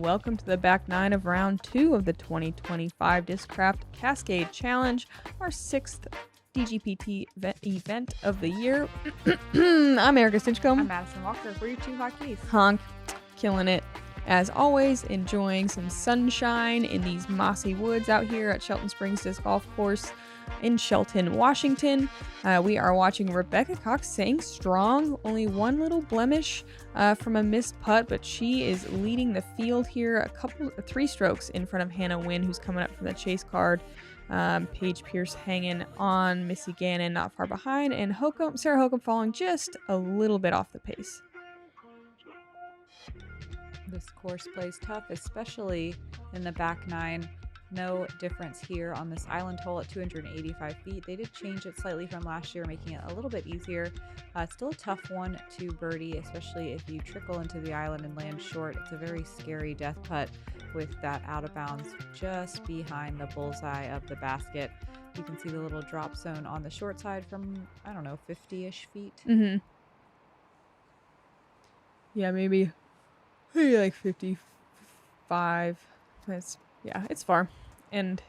and welcome to the back nine of round 2 of the 2025 Discraft Cascade Challenge, our 6th DGPT event of the year. I'm Erika Stinchcomb. I'm Madison Walker. We're your two hotkeys. Honk. Killing it. As always, enjoying some sunshine in these mossy woods out here at Shelton Springs Disc Golf Course in Shelton, Washington. We are watching Rebecca Cox staying strong. Only one little blemish from a missed putt, but she is leading the field here. 3 strokes in front of Hannah Wynn, who's coming up from the chase card. Paige Pierce hanging on, Missy Gannon not far behind, and Sarah Hokom falling just a little bit off the pace. This course plays tough, especially in the back nine. No difference here on this island hole at 285 feet. They did change it slightly from last year, making it a little bit easier. It's still a tough one to birdie, especially if you trickle into the island and land short. It's a very scary death putt with that out of bounds just behind the bullseye of the basket. You can see the little drop zone on the short side from, I don't know, 50-ish feet. Mm-hmm. Yeah, maybe like 55. It's far. And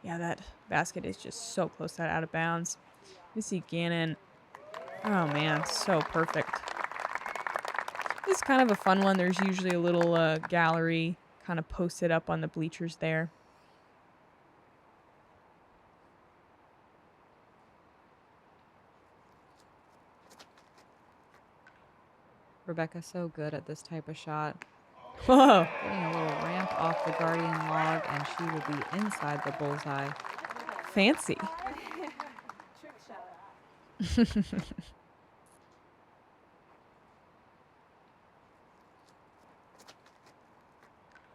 yeah, that basket is just so close to that out of bounds. Missy Gannon. Oh man, so perfect. This is kind of a fun one. There's usually a little gallery kind of posted up on the bleachers there. Rebecca's so good at this type of shot. Whoa. Getting a little ramp off the guardian log, and she will be inside the bullseye. Fancy.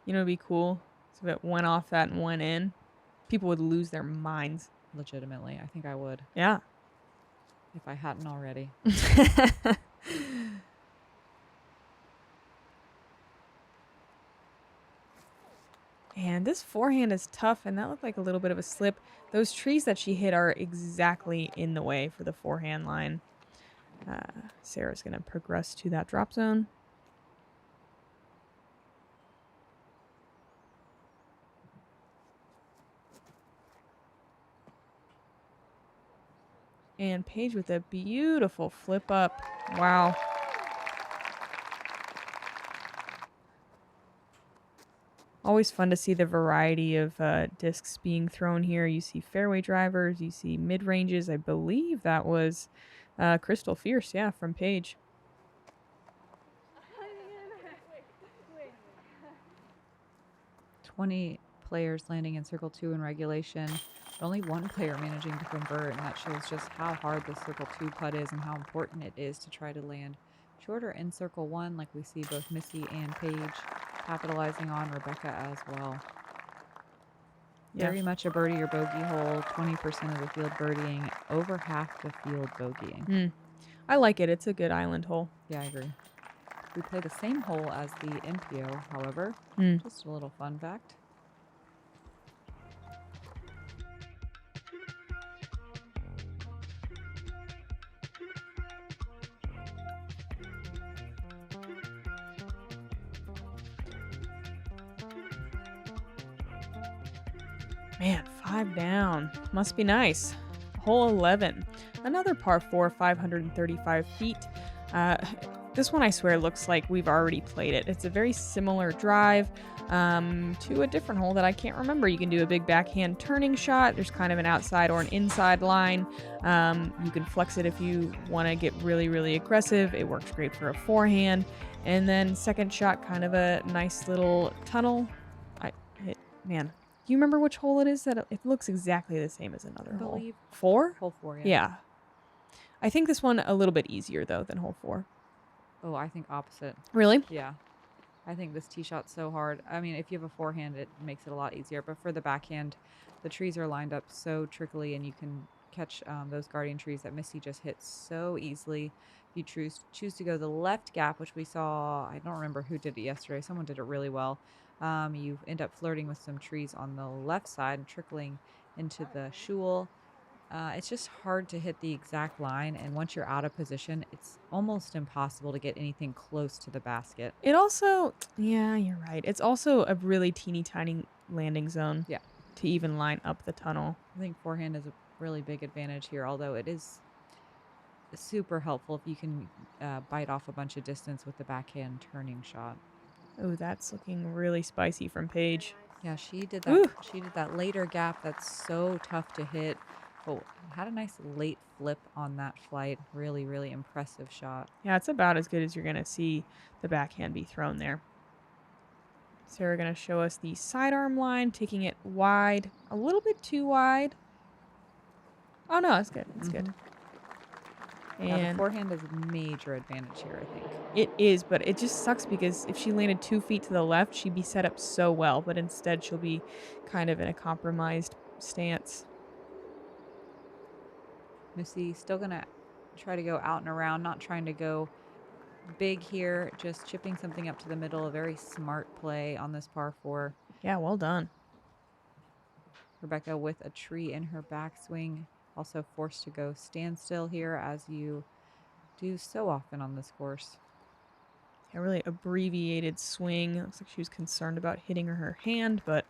You know, it'd be cool if it went off that and went in. People would lose their minds. Legitimately, I think I would. Yeah. If I hadn't already. And this forehand is tough, and that looked like a little bit of a slip. Those trees that she hit are exactly in the way for the forehand line. Sarah's going to progress to that drop zone. And Paige with a beautiful flip up. Wow. Always fun to see the variety of discs being thrown here. You see fairway drivers, you see mid-ranges. I believe that was Crystal Fierce, yeah, from Paige. "20 players landing in Circle 2 in regulation. Only one player managing to convert, and that shows just how hard the Circle 2 putt is and how important it is to try to land shorter in Circle 1, like we see both Missy and Paige capitalizing on, Rebecca as well. Yeah. Very much a birdie or bogey hole. 20% of the field birdieing, over half the field bogeying. I like it. It's a good island hole. Yeah, I agree. We play the same hole as the FPO, however. Just a little fun fact. Man, 5 down. Must be nice. Hole 11. Another par 4, 535 feet. This one, I swear, looks like we've already played it. It's a very similar drive to a different hole that I can't remember. You can do a big backhand turning shot. There's kind of an outside or an inside line. You can flex it if you want to get really, really aggressive. It works great for a forehand. And then second shot, kind of a nice little tunnel. Man. Do you remember which hole it is? That it looks exactly the same as another hole. 4? Hole 4, yeah. Yeah. I think this one a little bit easier, though, than hole 4. Oh, I think opposite. Really? Yeah. I think this tee shot's so hard. I mean, if you have a forehand, it makes it a lot easier. But for the backhand, the trees are lined up so trickily, and you can catch those guardian trees that Missy just hit so easily. If you choose to go the left gap, which we saw, I don't remember who did it yesterday. Someone did it really well. You end up flirting with some trees on the left side and trickling into the shul. It's just hard to hit the exact line. And once you're out of position, it's almost impossible to get anything close to the basket. It also, yeah, you're right. It's also a really teeny tiny landing zone Yeah. to even line up the tunnel. I think forehand is a really big advantage here, although it is super helpful if you can bite off a bunch of distance with the backhand turning shot. Oh, that's looking really spicy from Paige. Yeah, she did that. Ooh. She did that later gap. That's so tough to hit. Oh, had a nice late flip on that flight. Really, really impressive shot. Yeah, it's about as good as you're going to see the backhand be thrown there. Sarah going to show us the sidearm line, taking it wide, a little bit too wide. Oh, no, it's good. It's good. Yeah, the And forehand is a major advantage here, I think. it is, but it just sucks because if she landed 2 feet to the left, she'd be set up so well, but instead she'll be kind of in a compromised stance. Missy still going to try to go out and around, not trying to go big here, just chipping something up to the middle. A very smart play on this par 4. Yeah, well done. Rebecca with a tree in her backswing, also forced to go standstill here, as you do so often on this course. A really abbreviated swing. Looks like she was concerned about hitting her hand, but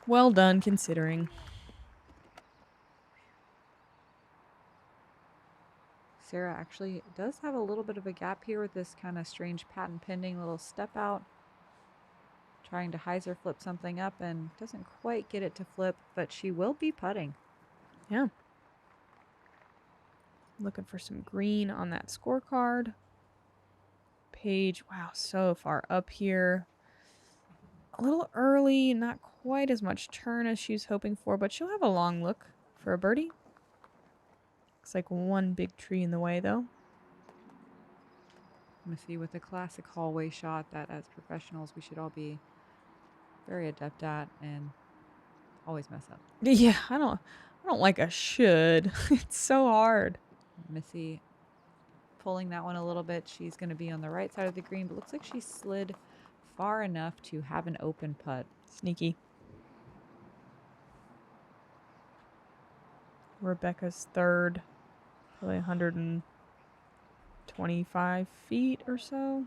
well done considering. Sarah actually does have a little bit of a gap here with this kind of strange patent pending little step out. Trying to hyzer flip something up and doesn't quite get it to flip, but she will be putting. Yeah. Looking for some green on that scorecard. Paige, wow, so far up here. A little early, not quite as much turn as she was hoping for, but she'll have a long look for a birdie. Looks like one big tree in the way, though. Missy with a classic hallway shot that as professionals we should all be very adept at and always mess up. Yeah, I don't like a should. It's so hard. Missy pulling that one a little bit. She's going to be on the right side of the green, but looks like she slid far enough to have an open putt. Sneaky. Rebecca's third. Probably 125 feet or so.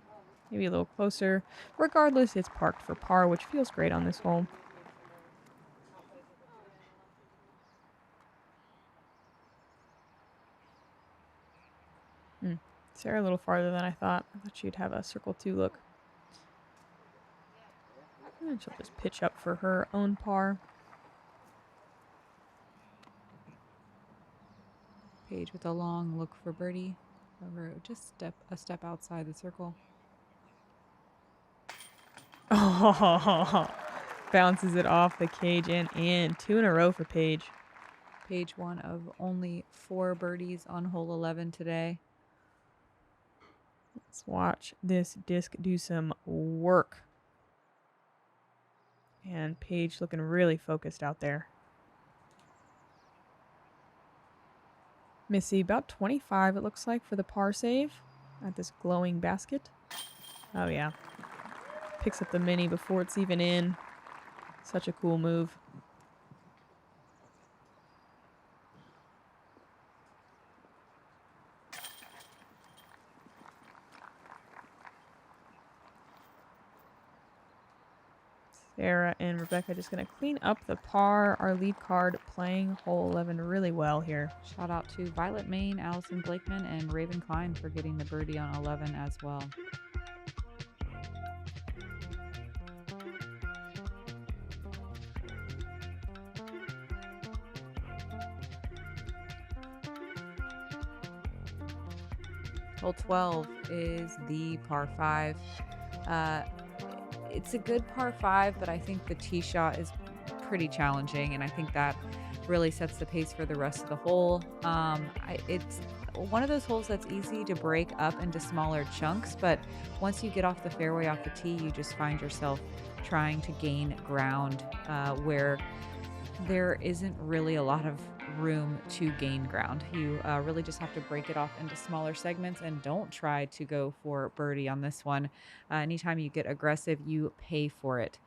Maybe a little closer. Regardless, it's parked for par, which feels great on this hole. Sarah a little farther than I thought. I thought she'd have a circle 2 look. And she'll just pitch up for her own par. Paige with a long look for birdie. However, just a step outside the circle. Oh, bounces it off the cage and in. 2 in a row for Paige. Paige one of only 4 birdies on hole 11 today. Let's watch this disc do some work. And Paige looking really focused out there. Missy about 25 it looks like for the par save at this glowing basket. Oh yeah. Picks up the mini before it's even in. Such a cool move. Sarah and Rebecca just going to clean up the par. Our lead card playing hole 11 really well here. Shout out to Violet Main, Allison Blakeman, and Raven Klein for getting the birdie on 11 as well. Hole 12 is the par 5. It's a good par 5, but I think the tee shot is pretty challenging, and I think that really sets the pace for the rest of the hole. It's one of those holes that's easy to break up into smaller chunks, but once you get off the fairway, off the tee, you just find yourself trying to gain ground where there isn't really a lot of room to gain ground. You really just have to break it off into smaller segments, and don't try to go for birdie on this one. Anytime you get aggressive, you pay for it.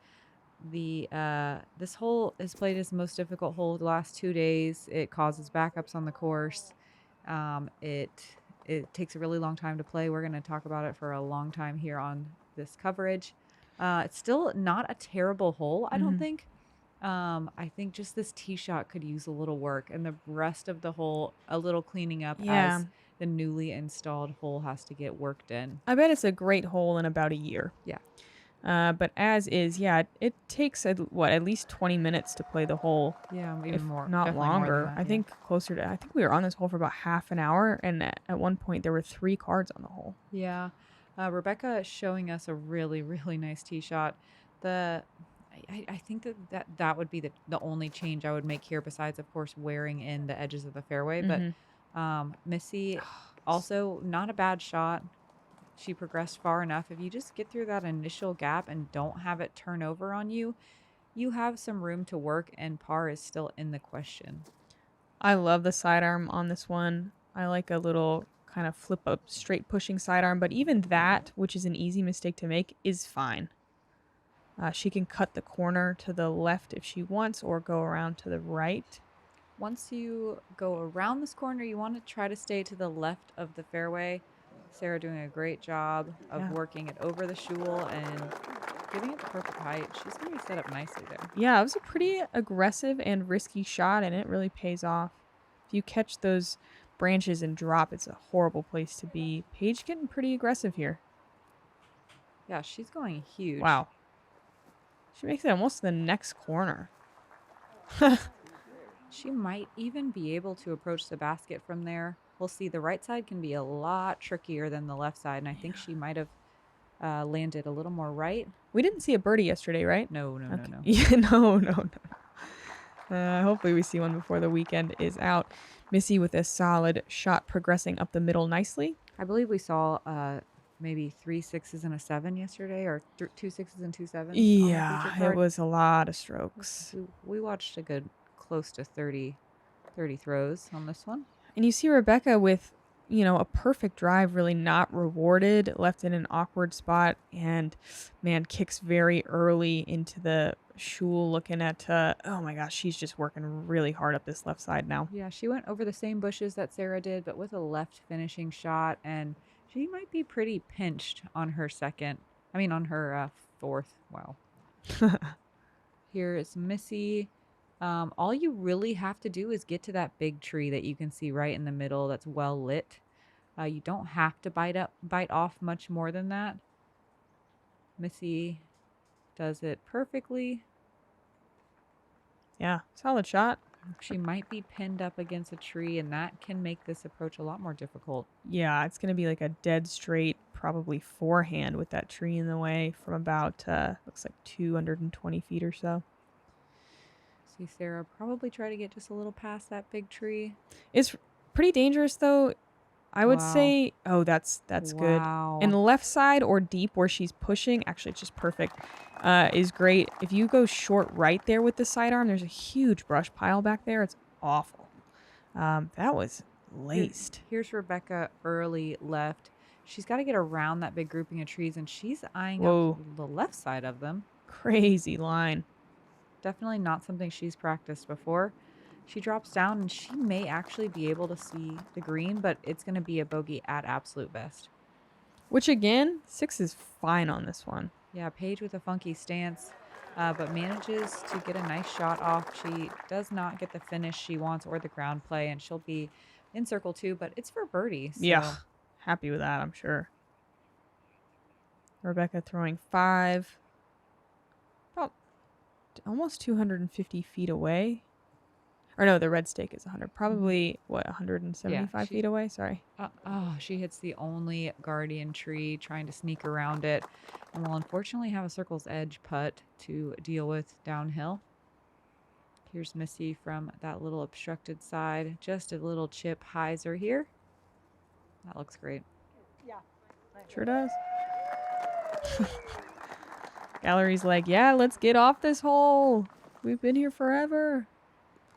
This hole is played as the most difficult hole the last 2 days. It causes backups on the course. It takes a really long time to play. We're going to talk about it for a long time here on this coverage. It's still not a terrible hole, I don't Mhm. think. I think just this tee shot could use a little work, and the rest of the hole a little cleaning up Yeah. as the newly installed hole has to get worked in. I bet it's a great hole in about a year. Yeah. But as is, yeah, it takes at least 20 minutes to play the hole, Yeah, even if more, not definitely more than longer. that. I Yeah. think closer to. I think we were on this hole for about half an hour, and at one point there were 3 cards on the hole. Yeah. Rebecca is showing us a really, really nice tee shot. The I think that would be the only change I would make here, besides, of course, wearing in the edges of the fairway. But Mhm. Missy, also not a bad shot. She progressed far enough. If you just get through that initial gap and don't have it turn over on you, you have some room to work, and par is still in the question. I love the sidearm on this one. I like a little kind of flip up straight pushing sidearm, but even that, which is an easy mistake to make, is fine. She can cut the corner to the left if she wants, or go around to the right. Once you go around this corner, you want to try to stay to the left of the fairway. Sarah doing a great job of Yeah. working it over the shul and giving it the perfect height. She's going to be set up nicely there. Yeah, it was a pretty aggressive and risky shot, and it really pays off. If you catch those branches and drop, it's a horrible place to be. Paige getting pretty aggressive here. Yeah, she's going huge. Wow. She makes it almost to the next corner. She might even be able to approach the basket from there. We'll see. The right side can be a lot trickier than the left side, and I think she might have landed a little more right. We didn't see a birdie yesterday, right? No, no, no, Okay. no. Yeah, no. Hopefully we see one before the weekend is out. Missy with a solid shot progressing up the middle nicely. I believe we saw maybe 3 6s and a 7 yesterday, or 2 6s and 2 7s on the feature Yeah, it card. was a lot of strokes. We watched a good close to 30 throws on this one. And you see Rebecca with, a perfect drive, really not rewarded, left in an awkward spot, and man, kicks very early into the shul, looking at, oh my gosh, she's just working really hard up this left side now. Yeah, she went over the same bushes that Sarah did, but with a left finishing shot, and she might be pretty pinched on her on her fourth. Wow. Here is Missy. All you really have to do is get to that big tree that you can see right in the middle that's well lit. You don't have to bite off much more than that. Missy does it perfectly. Yeah, solid shot. She might be pinned up against a tree, and that can make this approach a lot more difficult. Yeah, it's going to be like a dead straight, probably forehand with that tree in the way from about, looks like 220 feet or so. See Sarah probably try to get just a little past that big tree. It's pretty dangerous though. I would Wow. say, oh, that's good. Wow. And the left side or deep where she's pushing, actually it's just perfect, is great. If you go short right there with the sidearm, there's a huge brush pile back there. It's awful. That was laced. Here's Rebecca early left. She's got to get around that big grouping of trees, and she's eyeing Whoa. up the left side of them. Crazy line. Definitely not something she's practiced before. She drops down, and she may actually be able to see the green, but it's going to be a bogey at absolute best. Which again, 6 is fine on this one. Yeah, Paige with a funky stance, but manages to get a nice shot off. She does not get the finish she wants or the ground play, and she'll be in circle 2, but it's for birdie. So. Yeah, happy with that, I'm sure. Rebecca throwing 5, about almost 250 feet away. Or no, the red stake is 100. Probably, 175 feet away? Sorry. She hits the only guardian tree, trying to sneak around it, and will unfortunately have a circle's edge putt to deal with downhill. Here's Missy from that little obstructed side. Just a little chip hyzer here. That looks great. Yeah. Sure does. Gallery's like, yeah, let's get off this hole. We've been here forever.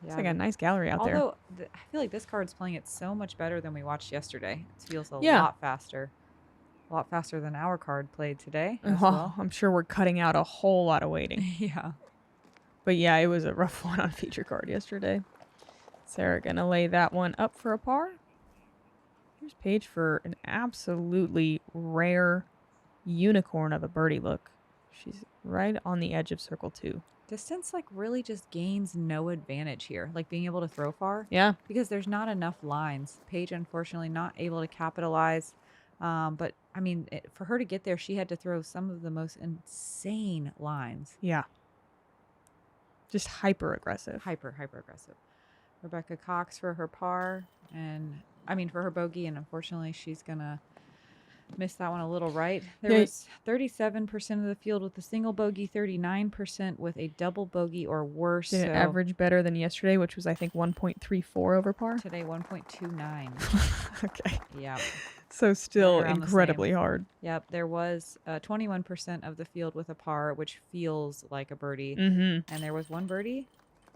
It's like a nice gallery out there. Although, I feel like this card's playing it so much better than we watched yesterday. It feels a lot faster. A lot faster than our card played today Oh, as well. I'm sure we're cutting out a whole lot of waiting. Yeah. But yeah, it was a rough one on feature card yesterday. Sarah gonna lay that one up for a par. Here's Paige for an absolutely rare unicorn of a birdie look. She's right on the edge of circle 2. Distance like really just gains no advantage here, like being able to throw far. Yeah. Because there's not enough lines. Paige, unfortunately, not able to capitalize. But I mean, for her to get there, she had to throw some of the most insane lines. Yeah. Just hyper aggressive. Hyper aggressive. Rebecca Cox for her par, and I mean for her bogey, and unfortunately she's gonna miss that one a little right. There was 37% of the field with a single bogey, 39% with a double bogey or worse. Did it average better than yesterday, which was I think 1.34 over par? Today 1.29. Okay. Yep. So still Right around the incredibly same. hard. Yep. There was 21% of the field with a par, which feels like a birdie. Mm-hmm. And there was one birdie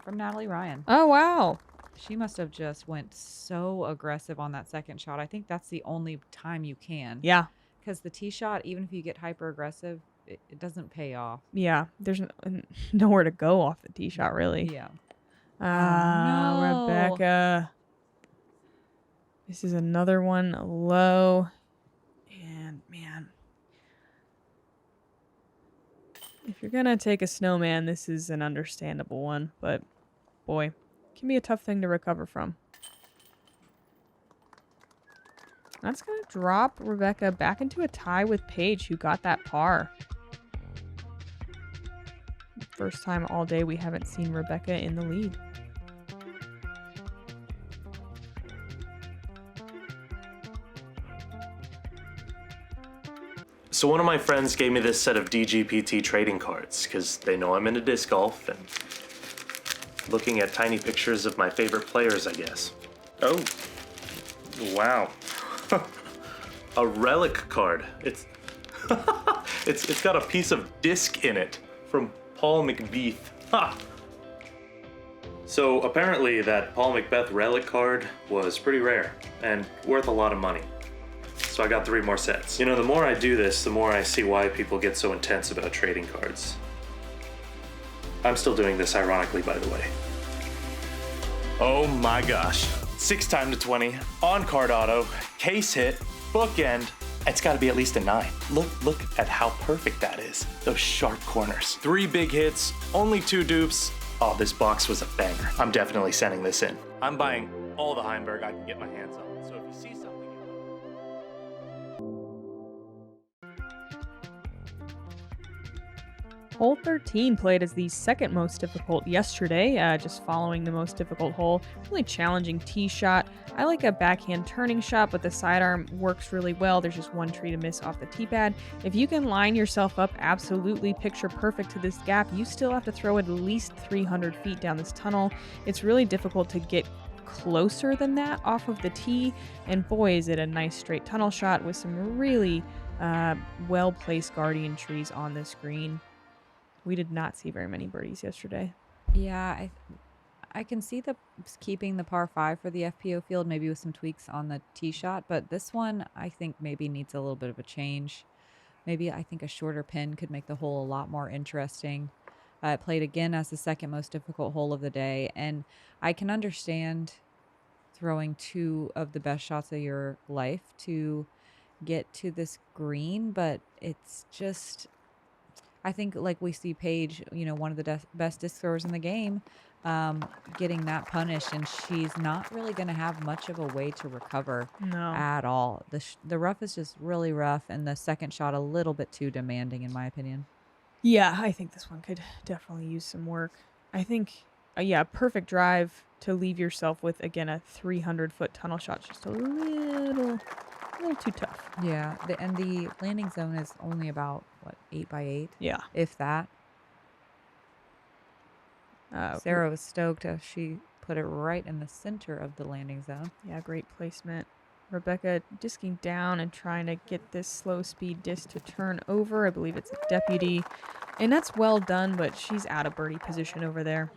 from Natalie Ryan. Oh, wow. She must have just went so aggressive on that second shot. I think that's the only time you can. Yeah. Because the tee shot, even if you get hyper aggressive, it doesn't pay off. Yeah. There's nowhere to go off the tee shot, really. Yeah. No. Rebecca. This is another one low. And, man. If you're going to take a snowman, this is an understandable one. But, boy, it can be a tough thing to recover from. That's going to drop Rebecca back into a tie with Paige, who got that par. First time all day we haven't seen Rebecca in the lead. So one of my friends gave me this set of DGPT trading cards because they know I'm into disc golf and looking at tiny pictures of my favorite players, I guess. Oh, wow. A relic card. It's it's got a piece of disc in it from Paul McBeath. Ha! So apparently that Paul McBeath relic card was pretty rare and worth a lot of money. So I got 3 more sets. You know, the more I do this, the more I see why people get so intense about trading cards. I'm still doing this ironically, by the way. Oh my gosh. 6 time to 20, on card auto, case hit, bookend. It's gotta be at least a 9. Look at how perfect that is. Those sharp corners. 3 big hits, only 2 dupes. Oh, this box was a banger. I'm definitely sending this in. I'm buying all the Heimberg I can get my hands on. So if you see something... Hole 13 played as the second most difficult yesterday, just following the most difficult hole. Really challenging tee shot. I like a backhand turning shot, but the sidearm works really well. There's just one tree to miss off the tee pad. If you can line yourself up absolutely picture perfect to this gap, you still have to throw at least 300 feet down this tunnel. It's really difficult to get closer than that off of the tee, and boy is it a nice straight tunnel shot with some really well-placed guardian trees on this green. We did not see very many birdies yesterday. Yeah, I can see keeping the par 5 for the FPO field, maybe with some tweaks on the tee shot, but this one I think maybe needs a little bit of a change. Maybe I think a shorter pin could make the hole a lot more interesting. It played again as the second most difficult hole of the day, and I can understand throwing 2 of the best shots of your life to get to this green, but it's just... I think like we see Paige, you know, one of the best disc throwers in the game, getting that punished, and she's not really going to have much of a way to recover at all. The rough is just really rough, and the second shot a little bit too demanding, in my opinion. Yeah, I think this one could definitely use some work. I think, perfect drive to leave yourself with, again, a 300-foot tunnel shot. Just a little too tough. Yeah, and the landing zone is only about, what, 8 by 8? Yeah. If that. Sarah was stoked as she put it right in the center of the landing zone. Yeah, great placement. Rebecca disking down and trying to get this slow speed disc to turn over. I believe it's a deputy. And that's well done, but she's out of birdie position over there.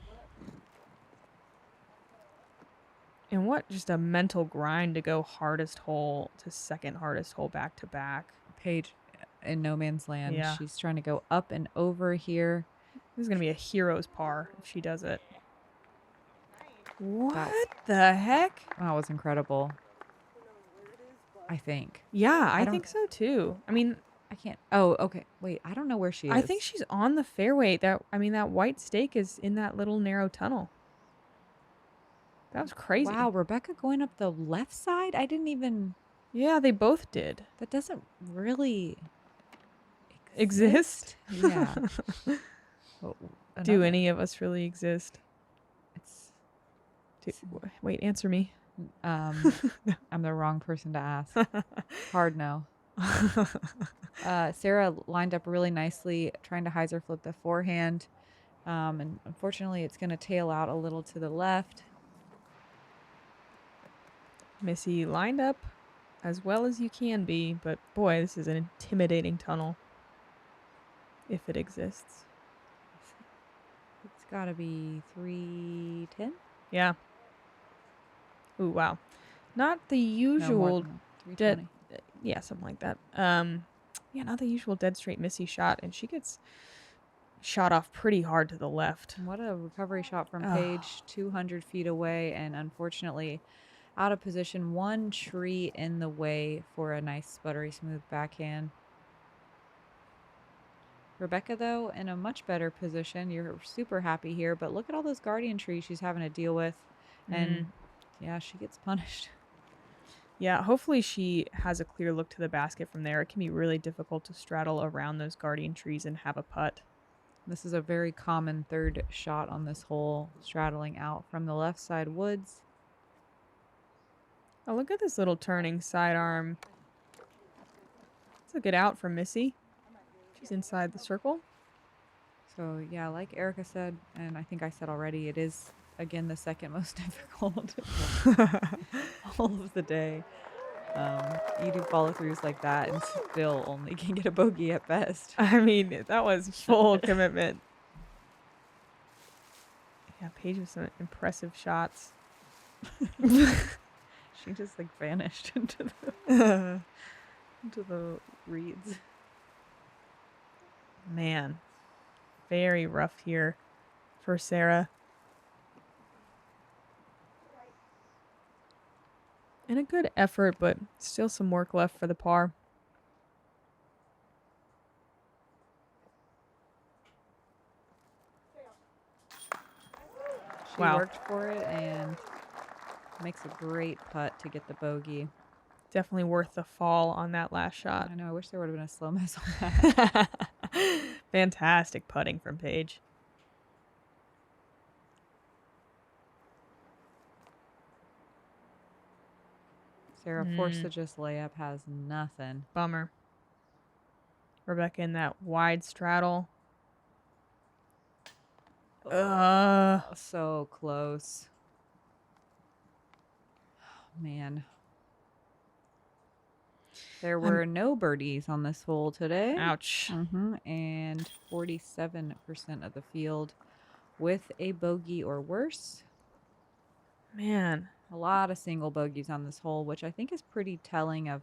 And what just a mental grind to go hardest hole to second hardest hole back to back. Paige in no man's land. Yeah. She's trying to go up and over here. This is going to be a hero's par if she does it. What the heck? That was incredible. I think. Yeah, I don't- think so too. I mean, I can't. Oh, okay. Wait, I don't know where she is. I think she's on the fairway. That white stake is in that little narrow tunnel. That was crazy. Wow, Rebecca going up the left side? I didn't even. Yeah, they both did. That doesn't really Exist? Yeah. Oh, Do another- any of us really exist? It's, Wait, answer me. I'm the wrong person to ask. Hard no. Sarah lined up really nicely, trying to hyzer flip the forehand. And unfortunately, it's going to tail out a little to the left. Missy lined up as well as you can be, but boy, this is an intimidating tunnel. If it exists. It's got to be 310. Yeah. Ooh, wow. Not the No, more usual than that. dead. 320. Yeah, something like that. Yeah, not the usual dead straight Missy shot, and she gets shot off pretty hard to the left. What a recovery shot from Oh. Paige, 200 feet away, and unfortunately out of position. One tree in the way for a nice buttery smooth backhand. Rebecca, though, in a much better position. You're super happy here, but look at all those guardian trees she's having to deal with. And yeah, she gets punished. Yeah, hopefully she has a clear look to the basket from there. It can be really difficult to straddle around those guardian trees and have a putt. This is a very common third shot on this hole, straddling out from the left side woods. Oh, look at this little turning sidearm. It's a good out from Missy. She's inside the circle. So yeah, like Erika said, and I think I said already, it is again the second most difficult hole of the day. You do follow throughs like that and still only can get a bogey at best. I mean, that was full commitment. Yeah, Paige with some impressive shots. She just like vanished into the reeds. Man, very rough here for Sarah. And a good effort, but still some work left for the par. She Wow. worked for it and makes a great putt to get the bogey. Definitely worth the fall on that last shot. I know, I wish there would have been a slow miss on that. Fantastic putting from Paige. Sarah forced to just lay up, has nothing. Bummer. Rebecca in that wide straddle. So close. Oh, man. There were no birdies on this hole today. Ouch. And 47% of the field with a bogey or worse. Man. A lot of single bogeys on this hole, which I think is pretty telling of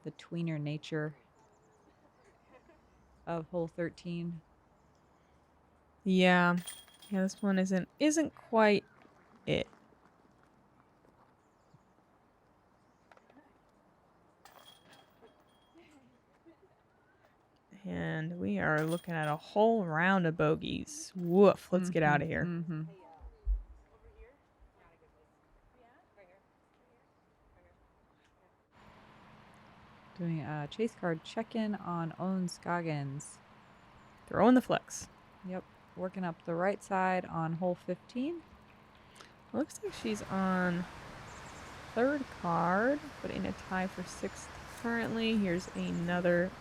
the tweener nature of hole 13. Yeah. Yeah, this one isn't quite it. And we are looking at a whole round of bogeys. Woof. Let's get out of here. Doing a chase card check-in on Owen Scoggins. Throwing the flex. Yep. Working up the right side on hole 15. Looks like she's on third card, but in a tie for sixth currently. Here's another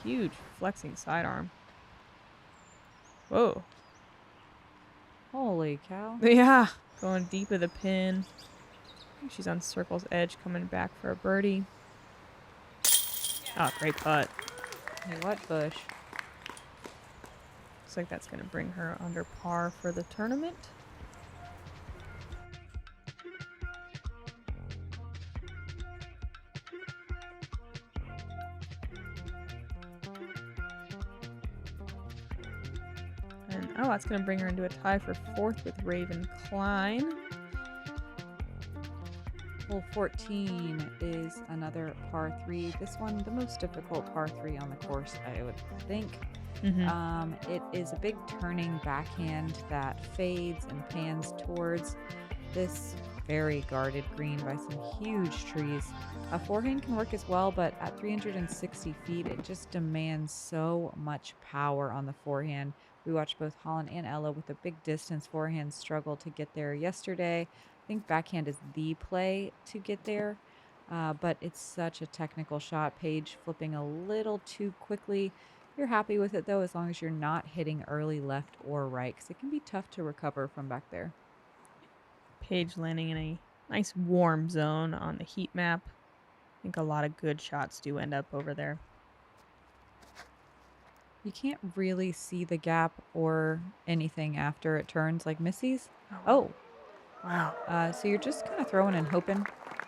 huge flexing sidearm. Whoa. Holy cow. Yeah. Going deep of the pin. She's on circle's edge, coming back for a birdie. Oh, great putt. Hey, what bush? Looks like that's going to bring her under par for the tournament. Oh, that's going to bring her into a tie for 4th with Raven Klein. Hole 14 is another par 3. This one, the most difficult par 3 on the course, I would think. It is a big turning backhand that fades and pans towards this very guarded green by some huge trees. A forehand can work as well, but at 360 feet, it just demands so much power on the forehand. We watched both Holland and Ella with a big distance forehand struggle to get there yesterday. I think backhand is the play to get there, but it's such a technical shot. Paige flipping a little too quickly. You're happy with it, though, as long as you're not hitting early left or right, because it can be tough to recover from back there. Paige landing in a nice warm zone on the heat map. I think a lot of good shots do end up over there. You can't really see the gap or anything after it turns like Missy's. Oh, wow. So you're just kind of throwing and hoping,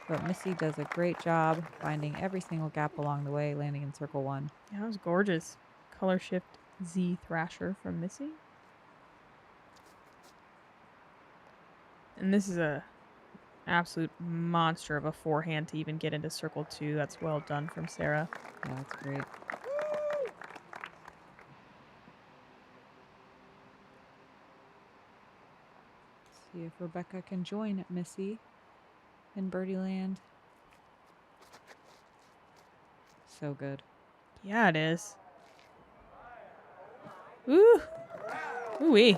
but Missy does a great job finding every single gap along the way, landing in circle 1. Yeah, that was gorgeous. Color shift Z Thrasher from Missy. And this is a absolute monster of a forehand to even get into circle 2. That's well done from Sarah. Yeah, that's great. See if Rebecca can join Missy in birdie land. So good. Yeah, it is. Ooh. Ooh-wee.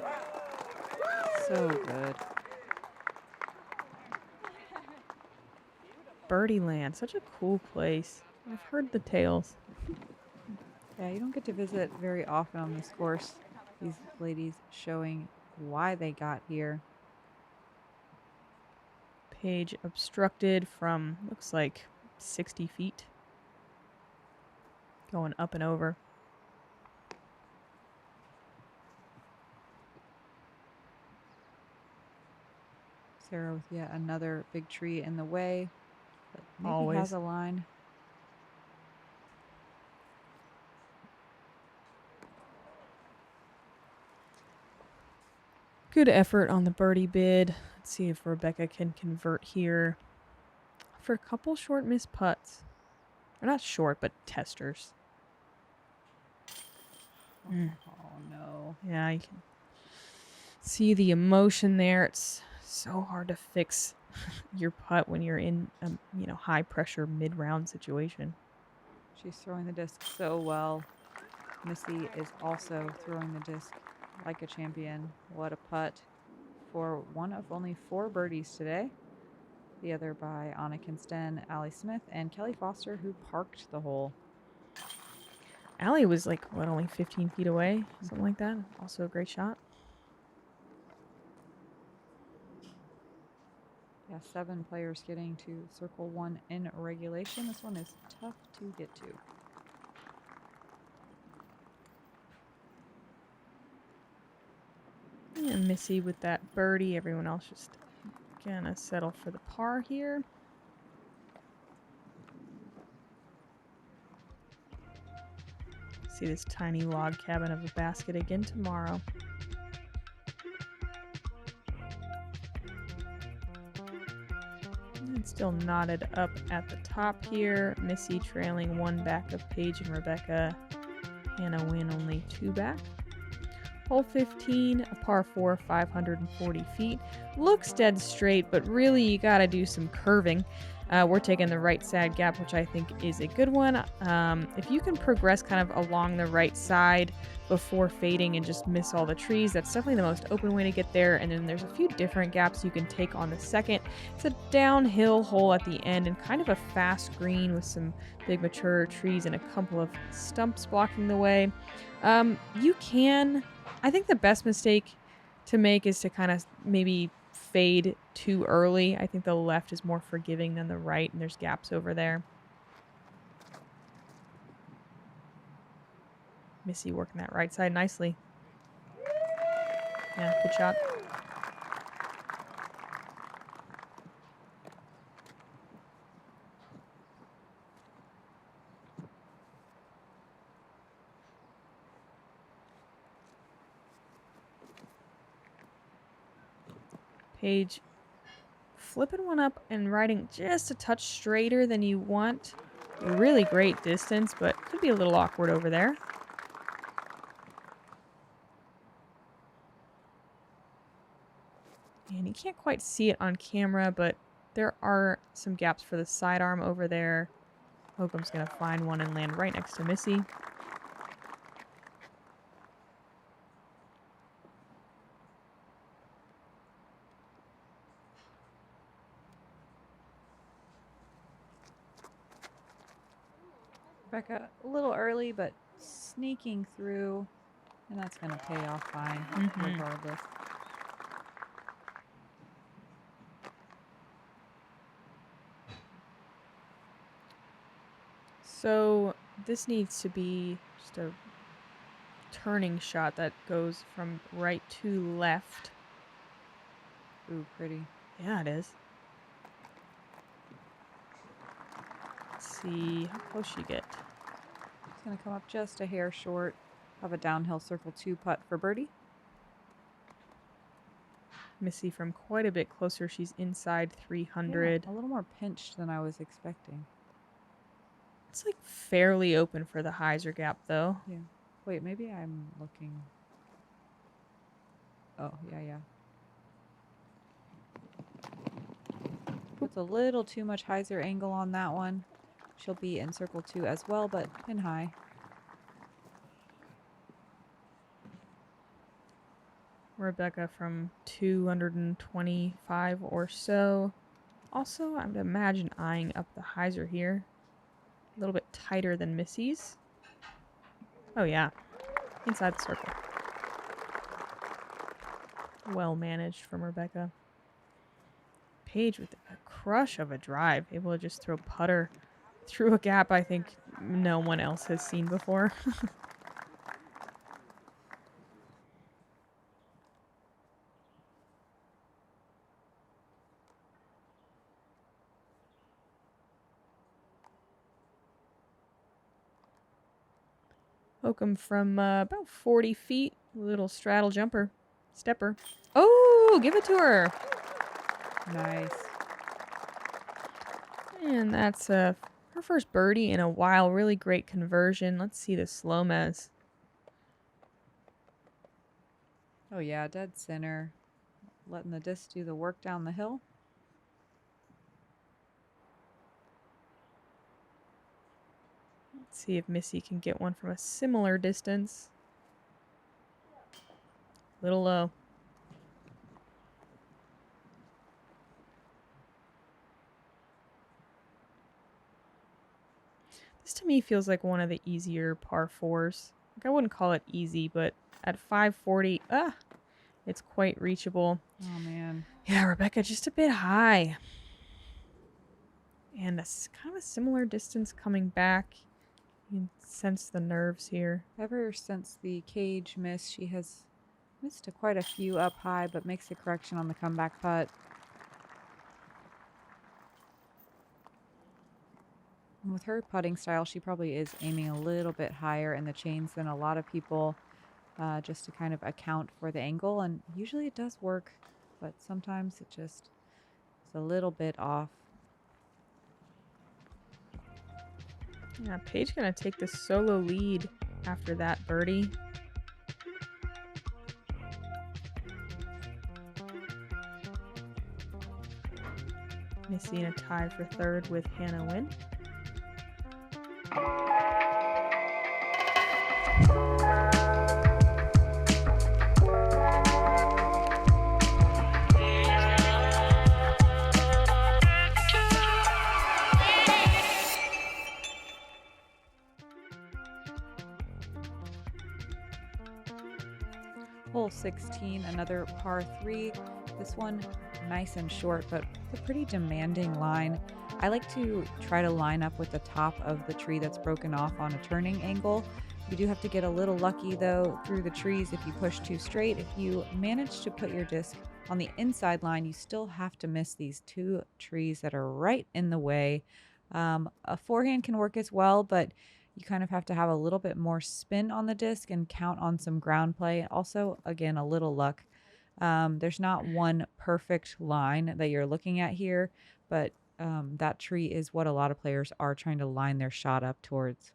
So good. Birdie Land, such a cool place. I've heard the tales. Yeah, you don't get to visit very often on this course. These ladies showing why they got here. Paige obstructed from, looks like, 60 feet. Going up and over. Sarah with yet another big tree in the way. But maybe Always has a line. Good effort on the birdie bid. Let's see if Rebecca can convert here for a couple short missed putts. Or not short, but testers. Oh, no. Yeah, you can see the emotion there. It's so hard to fix your putt when you're in a high pressure mid-round situation. She's throwing the disc so well. Missy is also throwing the disc like a champion. What a putt for one of only 4 birdies today. The other by Anna Kinston, Allie Smith, and Kelly Foster, who parked the hole. Allie was only 15 feet away, something like that. Also a great shot. Yeah, 7 players getting to circle 1 in regulation. This one is tough to get to. And Missy with that birdie. Everyone else just gonna settle for the par here. See this tiny log cabin of a basket again tomorrow. And still knotted up at the top here. Missy trailing 1 back of Paige and Rebecca. Hannah Wynn only 2 back. Hole 15, a par 4, 540 feet. Looks dead straight, but really you gotta do some curving. We're taking the right side gap, which I think is a good one. If you can progress kind of along the right side before fading and just miss all the trees, that's definitely the most open way to get there. And then there's a few different gaps you can take on the second. It's a downhill hole at the end and kind of a fast green with some big mature trees and a couple of stumps blocking the way. I think the best mistake to make is to kind of maybe fade too early. I think the left is more forgiving than the right, and there's gaps over there. Missy working that right side nicely. Yeah, good shot. Paige flipping one up and riding just a touch straighter than you want. Really great distance, but could be a little awkward over there. And you can't quite see it on camera, but there are some gaps for the sidearm over there. Hokom's going to find one and land right next to Missy. Rebecca, a little early, but sneaking through, and that's going to pay off fine regardless. So this needs to be just a turning shot that goes from right to left. Ooh, pretty. Yeah, it is. Let's see how close you get. It's going to come up just a hair short of a downhill circle 2 putt for birdie. Missy from quite a bit closer. She's inside 300. Yeah, a little more pinched than I was expecting. It's like fairly open for the hyzer gap though. Yeah. Wait, maybe I'm looking. Oh, yeah. Puts a little too much hyzer angle on that one. She'll be in circle 2 as well, but pin high. Rebecca from 225 or so. Also, I would imagine eyeing up the hyzer here. A little bit tighter than Missy's. Oh yeah, inside the circle. Well managed from Rebecca. Paige with a crush of a drive, able to just throw putter through a gap I think no one else has seen before. Hokom from about 40 feet. Little straddle jumper. Stepper. Oh, give it to her. Nice. And that's her first birdie in a while. Really great conversion. Let's see the slow-mez. Oh, yeah, dead center. Letting the disc do the work down the hill. Let's see if Missy can get one from a similar distance. Little low. This to me feels like one of the easier par fours. Like I wouldn't call it easy, but at 540, it's quite reachable. Oh, man. Yeah, Rebecca just a bit high. And that's kind of a similar distance coming back. You can sense the nerves here. Ever since the cage miss, she has missed quite a few up high, but makes the correction on the comeback putt. And with her putting style, she probably is aiming a little bit higher in the chains than a lot of people, just to kind of account for the angle. And usually it does work, but sometimes it just is a little bit off. Yeah, Paige gonna take the solo lead after that birdie. Missy in a tie for third with Hannah Wynn. Hole 16, another par 3. This one nice and short, but a pretty demanding line. I like to try to line up with the top of the tree that's broken off on a turning angle. You do have to get a little lucky though through the trees if you push too straight. If you manage to put your disc on the inside line, you still have to miss these 2 trees that are right in the way. A forehand can work as well, but you kind of have to have a little bit more spin on the disc and count on some ground play. Also, again, a little luck. There's not one perfect line that you're looking at here, but that tree is what a lot of players are trying to line their shot up towards.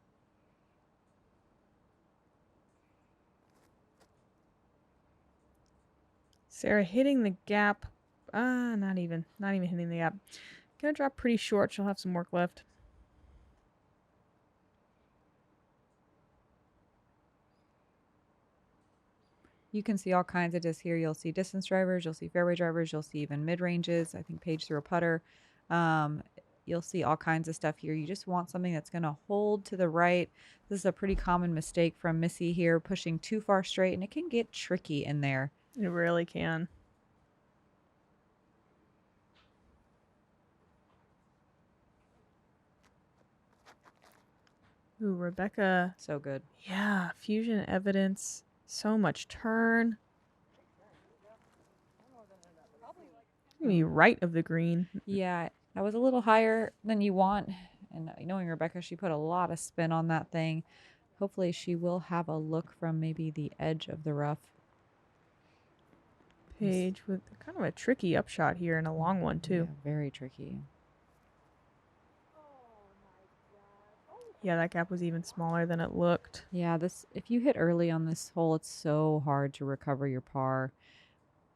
Sarah hitting the gap. Not even hitting the gap. Gonna drop pretty short. She'll have some work left. You can see all kinds of discs here. You'll see distance drivers, you'll see fairway drivers, you'll see even mid-ranges. I think Paige threw a putter. You'll see all kinds of stuff here. You just want something that's going to hold to the right. This is a pretty common mistake from Missy here, pushing too far straight, and it can get tricky in there. It really can. Ooh, Rebecca. So good. Yeah, fusion evidence. So much turn. Maybe right of the green. Yeah, that was a little higher than you want. And knowing Rebecca, she put a lot of spin on that thing. Hopefully she will have a look from maybe the edge of the rough. Paige with kind of a tricky upshot here and a long one too. Yeah, very tricky. Yeah, that gap was even smaller than it looked. Yeah, if you hit early on this hole, it's so hard to recover your par.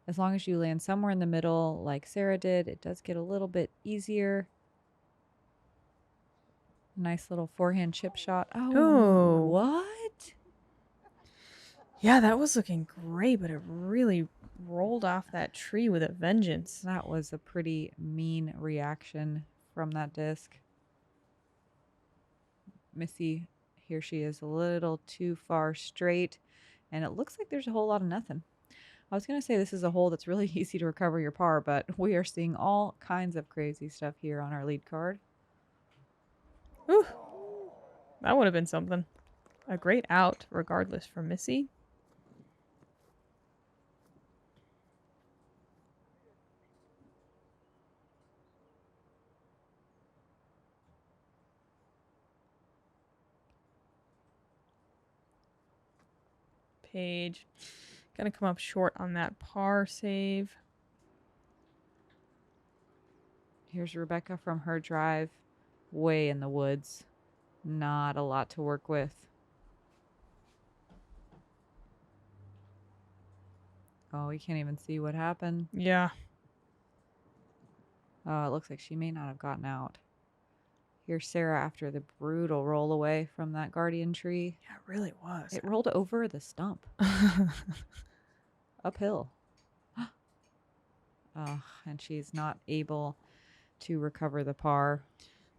As long as you land somewhere in the middle like Sarah did, it does get a little bit easier. Nice little forehand chip shot. Oh, what? Yeah, that was looking great, but it really rolled off that tree with a vengeance. That was a pretty mean reaction from that disc. Missy, here she is a little too far straight, and it looks like there's a whole lot of nothing. I was going to say this is a hole that's really easy to recover your par, but we are seeing all kinds of crazy stuff here on our lead card. Whew. That would have been something. A great out, regardless, for Missy. Paige. Gonna come up short on that par save. Here's Rebecca from her drive, way in the woods. Not a lot to work with. Oh, you can't even see what happened. Yeah. Oh, it looks like she may not have gotten out. Here's Sarah after the brutal roll away from that guardian tree. Yeah, it really was. It rolled over the stump. Uphill. And she's not able to recover the par.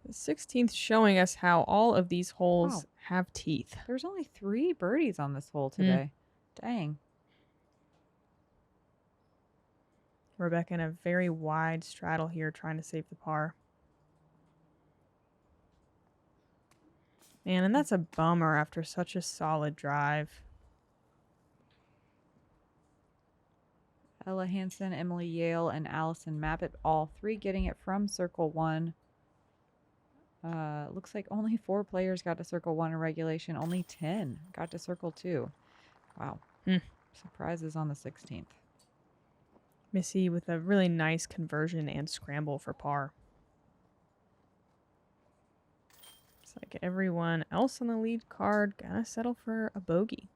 The 16th showing us how all of these holes have teeth. There's only 3 birdies on this hole today. Dang. Rebecca in a very wide straddle here trying to save the par. Man, and that's a bummer after such a solid drive. Ella Hansen, Emily Yale, and Allison Mabbitt, all 3 getting it from Circle 1. Looks like only 4 players got to Circle 1 in regulation. Only 10 got to Circle 2. Wow. Surprises on the 16th. Missy with a really nice conversion and scramble for par. It's like everyone else on the lead card gonna settle for a bogey.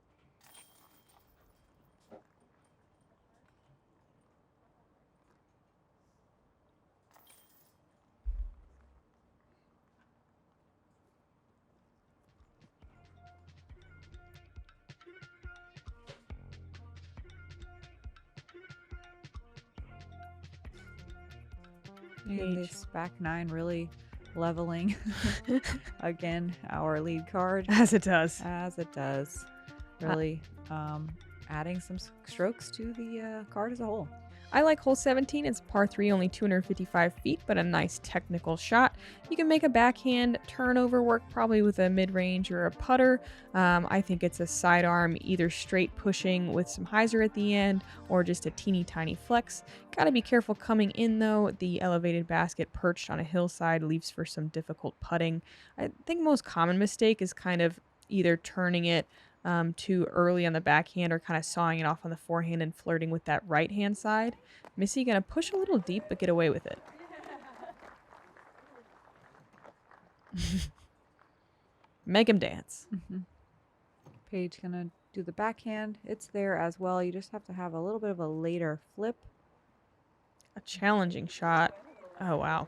And this back 9 really leveling again our lead card. As it does. As it does. Really adding some strokes to the card as a whole. I like hole 17. It's par 3, only 255 feet, but a nice technical shot. You can make a backhand turnover work probably with a mid-range or a putter. I think it's a sidearm, either straight pushing with some hyzer at the end or just a teeny tiny flex. Got to be careful coming in though. The elevated basket perched on a hillside leaves for some difficult putting. I think most common mistake is kind of either turning it too early on the backhand or kind of sawing it off on the forehand and flirting with that right hand side. Missy gonna push a little deep but get away with it. Make him dance. Paige gonna do the backhand. It's there as well. You just have to have a little bit of a later flip. A challenging shot. Oh, wow.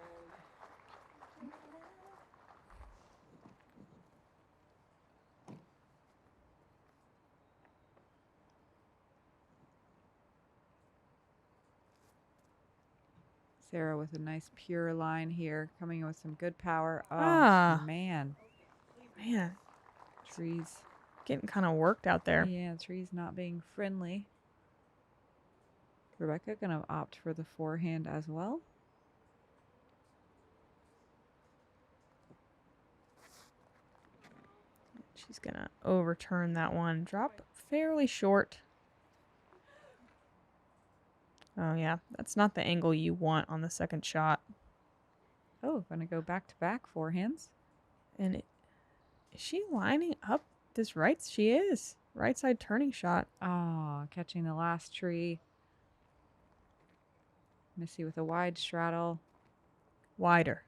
Sarah with a nice pure line here, coming in with some good power. Oh, man. Man. Trees. Getting kind of worked out there. Yeah, trees not being friendly. Rebecca gonna opt for the forehand as well. She's gonna overturn that one. Drop fairly short. Oh, yeah. That's not the angle you want on the second shot. Oh, gonna go back-to-back forehands. And is she lining up this right? She is. Right side turning shot. Oh, catching the last tree. Missy with a wide straddle. Wider.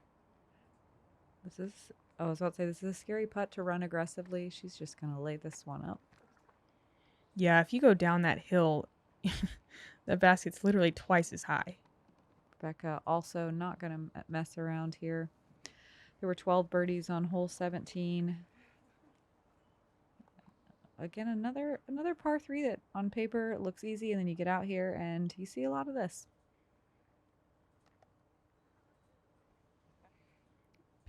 This is, I was about to say, this is a scary putt to run aggressively. She's just going to lay this one up. Yeah, if you go down that hill, the basket's literally twice as high. Rebecca also not going to mess around here. There were 12 birdies on hole 17. Again, another par 3 that on paper looks easy, and then you get out here and you see a lot of this.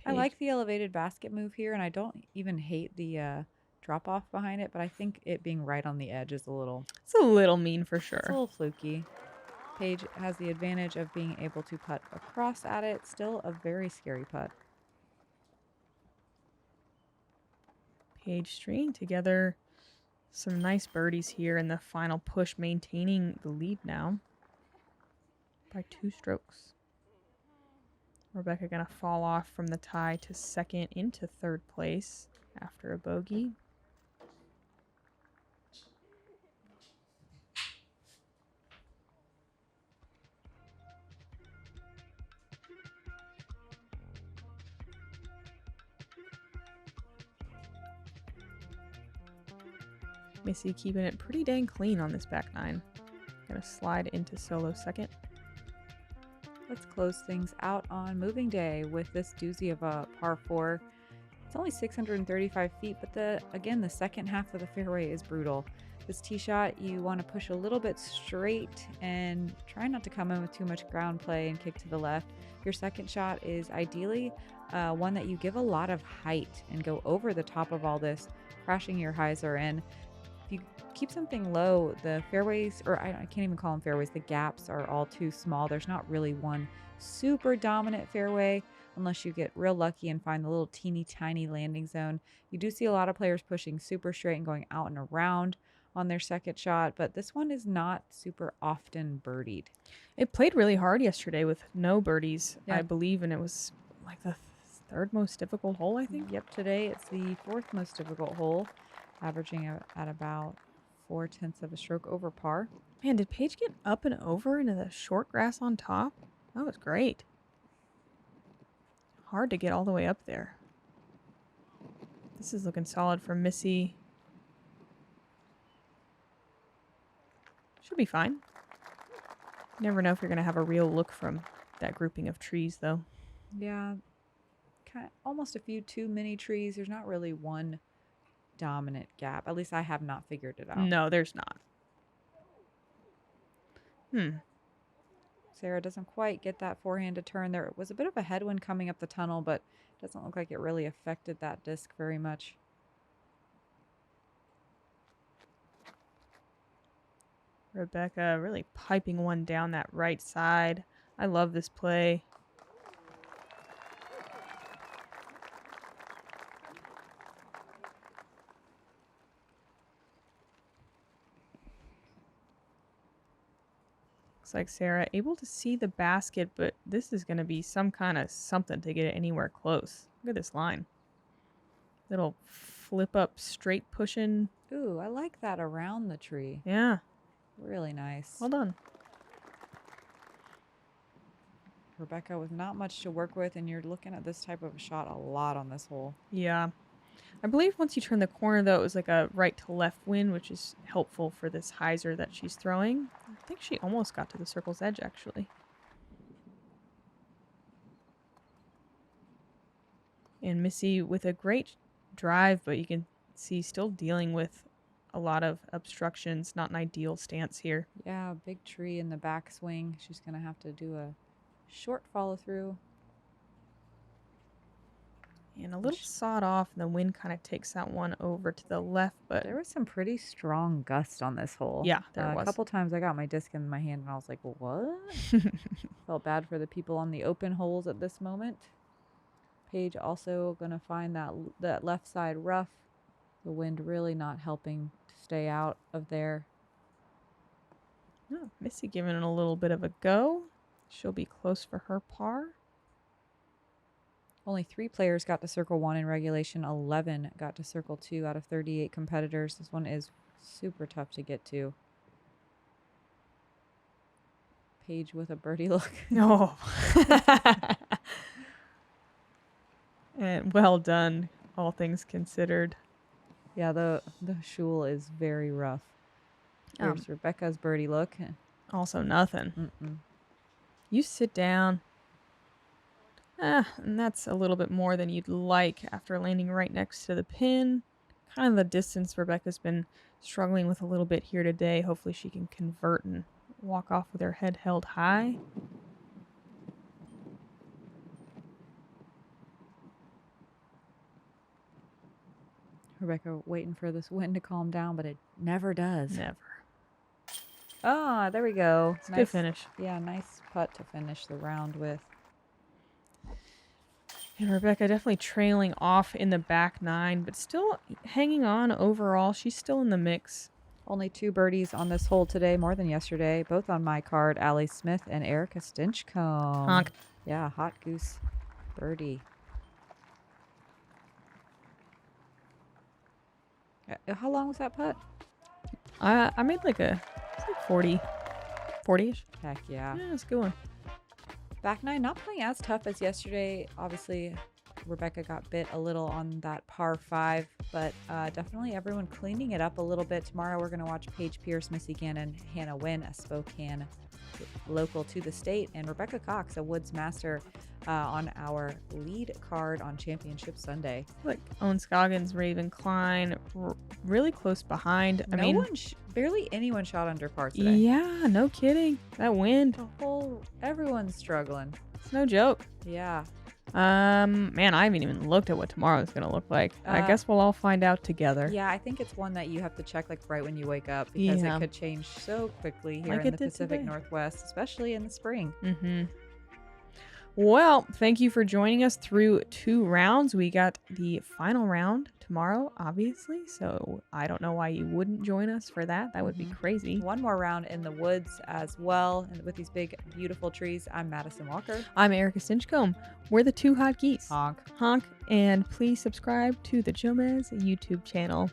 Paige. I like the elevated basket move here, and I don't even hate the drop off behind it, but I think it being right on the edge is a little... It's a little mean for sure. It's a little fluky. Paige has the advantage of being able to putt across at it. Still a very scary putt. Paige stringing together some nice birdies here in the final push, maintaining the lead now by 2 strokes. Rebecca gonna fall off from the tie to second into third place after a bogey. Missy keeping it pretty dang clean on this back 9. Gonna slide into solo second. Let's close things out on moving day with this doozy of a par 4. It's only 635 feet, but the second half of the fairway is brutal. This tee shot, you want to push a little bit straight and try not to come in with too much ground play and kick to the left. Your second shot is ideally one that you give a lot of height and go over the top of all this, crashing your hyzer in. If you keep something low, the fairways, or I can't even call them fairways, the gaps are all too small. There's not really one super dominant fairway unless you get real lucky and find the little teeny tiny landing zone. You do see a lot of players pushing super straight and going out and around on their second shot, but this one is not super often birdied. It played really hard yesterday with no birdies, Yeah. I believe, and it was like the 3rd most difficult hole, I think. Yep, today it's the 4th most difficult hole, averaging at about 0.4 of a stroke over par. Man, did Paige get up and over into the short grass on top? That was great. Hard to get all the way up there. This is looking solid for Missy. Should be fine. Never know if you're going to have a real look from that grouping of trees, though. Yeah, almost a few too many trees. There's not really one dominant gap. At least I have not figured it out. No, there's not. Sarah doesn't quite get that forehand to turn. There was a bit of a headwind coming up the tunnel, but it doesn't look like it really affected that disc very much. Rebecca really piping one down that right side. I love this play. Looks like Sarah able to see the basket, but this is going to be some kind of something to get it anywhere close. Look at this line. Little flip up straight pushing. Ooh, I like that around the tree. Yeah. Really nice. Well done. Rebecca with not much to work with, and you're looking at this type of a shot a lot on this hole. Yeah. I believe once you turn the corner, though, it was like a right to left wind, which is helpful for this hyzer that she's throwing. I think she almost got to the circle's edge, actually. And Missy with a great drive, but you can see still dealing with a lot of obstructions. Not an ideal stance here. Yeah, big tree in the backswing. She's going to have to do a short follow through. And a little sawed off, and the wind kind of takes that one over to the left, but There was some pretty strong gust on this hole. yeah, there A was. couple times I got my disc in my hand and I was like, what? Felt bad for the people on the open holes at this moment. Paige also going to find that left side rough. The wind really not helping to stay out of there. Oh, Missy giving it a little bit of a go. She'll be close for her par. Only 3 players got to circle 1 in regulation. 11 got to circle 2 out of 38 competitors. This one is super tough to get to. Paige with a birdie look. Oh. And well done, all things considered. Yeah, the shul is very rough. Here's Rebecca's birdie look. Also nothing. You sit down. And that's a little bit more than you'd like after landing right next to the pin. Kind of the distance Rebecca's been struggling with a little bit here today. Hopefully she can convert and walk off with her head held high. Rebecca waiting for this wind to calm down, but it never does. Never. Ah, there we go. It's a good finish. Yeah, nice putt to finish the round with. And Rebecca definitely trailing off in the back 9, but still hanging on overall. She's still in the mix. Only 2 birdies on this hole today, more than yesterday. Both on my card, Allie Smith and Erika Stinchcomb. Honk. Yeah, hot goose birdie. How long was that putt? I made like it's like 40-ish. Heck yeah. Yeah, it's a good one. Back 9 not playing as tough as yesterday. Obviously, Rebecca got bit a little on that par 5, but definitely everyone cleaning it up a little bit. Tomorrow we're going to watch Paige Pierce, Missy Gannon, Hannah Wynn, a Spokane local to the state, and Rebecca Cox, a Woods Master, on our lead card on Championship Sunday. Like Owen Scoggins, Raven Klein, really close behind. I mean, Barely anyone shot under par today. yeah, no kidding. That wind, Everyone's struggling. it's no joke. Yeah. Man, I haven't even looked at what tomorrow's gonna look like. I guess we'll all find out together. Yeah, I think it's one that you have to check like right when you wake up, because Yeah. it could change so quickly here Like in it the did Pacific today. Northwest, especially in the spring. Mm-hmm. Well, thank you for joining us through 2 rounds. We got the final round tomorrow, obviously, so I don't know why you wouldn't join us for that. That would be crazy. One more round in the woods as well, and with these big, beautiful trees. I'm Madison Walker. I'm Erika Stinchcomb. We're the 2 hot geese. Honk. Honk, and please subscribe to the Jomez YouTube channel.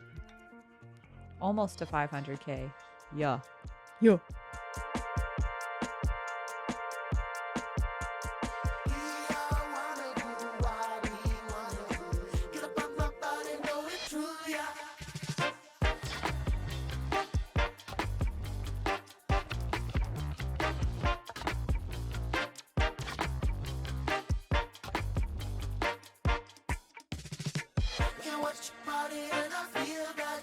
Almost to 500K. Yeah. Yo.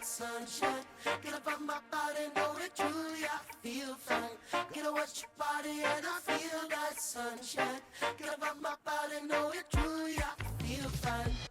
Sunshine, get up on my body, know that truly I feel fine. Get up, watch your body, and I feel that sunshine. Get up on my body, know that truly I feel fine.